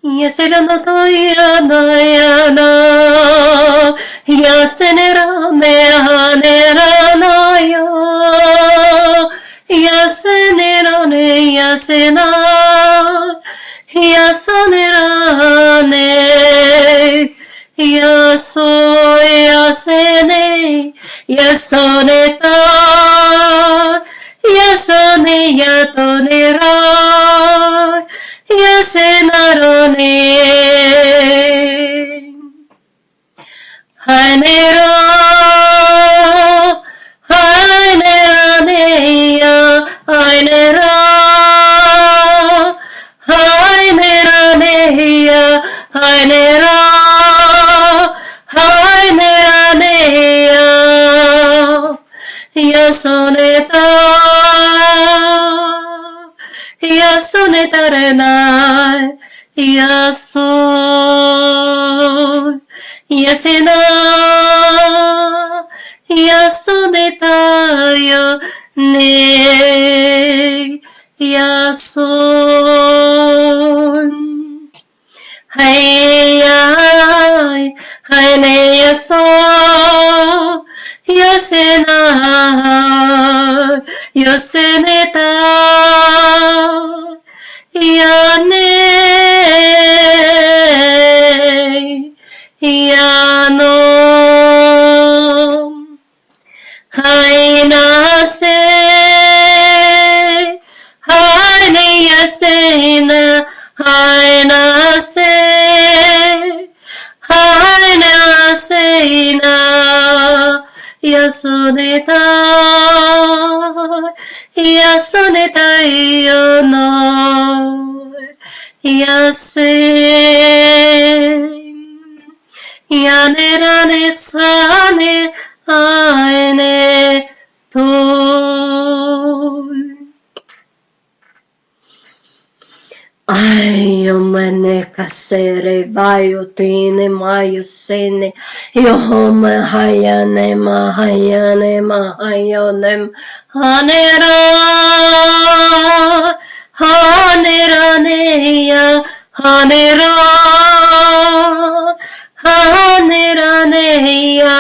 Yaserano to yana yana, yasenerane hanerana ya, yasenerane yasena, yasanerane, yaso yasene, yasoneta, yasone yatonera. Yasenarone Hainera Haineraneya Hainera Haineraneya Hainera Haineraneya Yasoneta Yasonetarena Yason Yasena Yasonetaya Ne Yason Hayay Hayne Yason Yasena Yaseneta Yane Yano Hainase Haine Yasena Hainase Hainasena Yasoneta Yasoneta Yono Yasen Yanerane Sane Aine Toy Ay, omene kasere vayotine mayosene yohome hayane mahayonem hanera haneraneya hanera haneraneya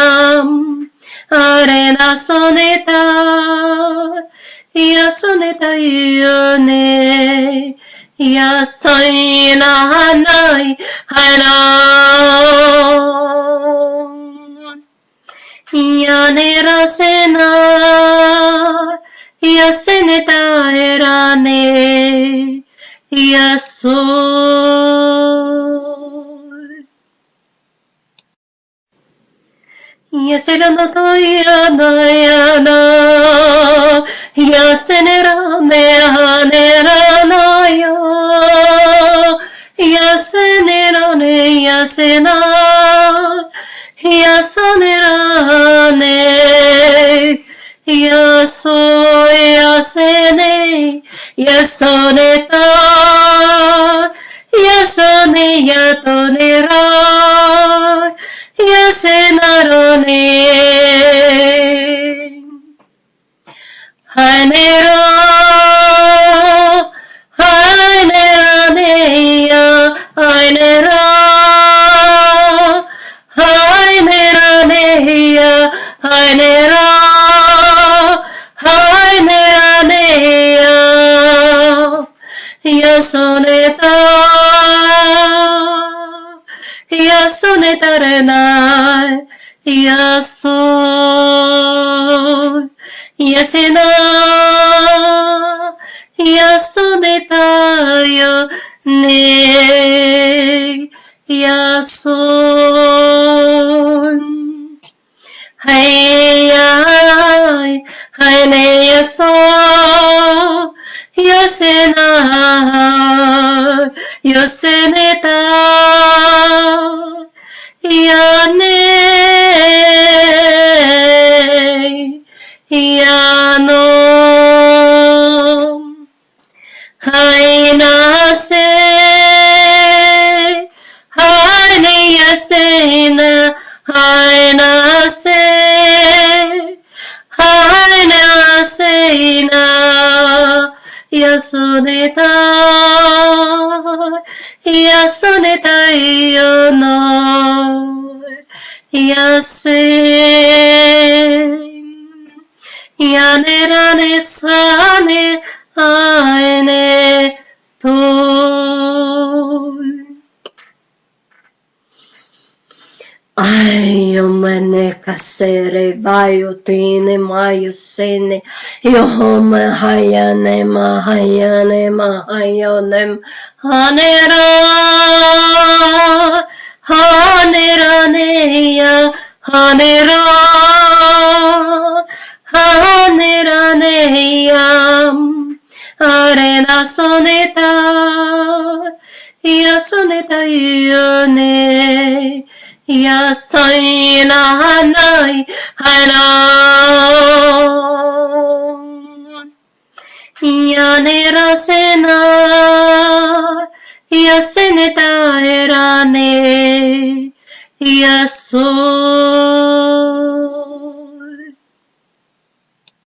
arena soneta ya soneta yone Yasoina hanai haram Yanera sena Yaseneta erane Yasoy Yaserano to yana yana Yasenerane hanerana ya Yasenerane yasena Yasanerane Yaso yasene Yasoneta Yasone yatonera Yasenarone Hainera Haineraneya Hainera Haineraneya Hainera Haineraneya Yasoneta Yasonetarena Yason Yasena Yasonetaya Ne Yason Hayay Hayne Yason Yasena Yaseneta Yane Yano Hainase Haine Yasena Hainase Hainasena Yasoneta sonne tayo no yase yanerane sane aene to ai omene kasere vayotine mayosene yohome hayane mahayonem hanera haneraneya hanera haneraneyam arena soneta ya soneta yone ya soina hanai hana ya nera sena ya seneta erane ya so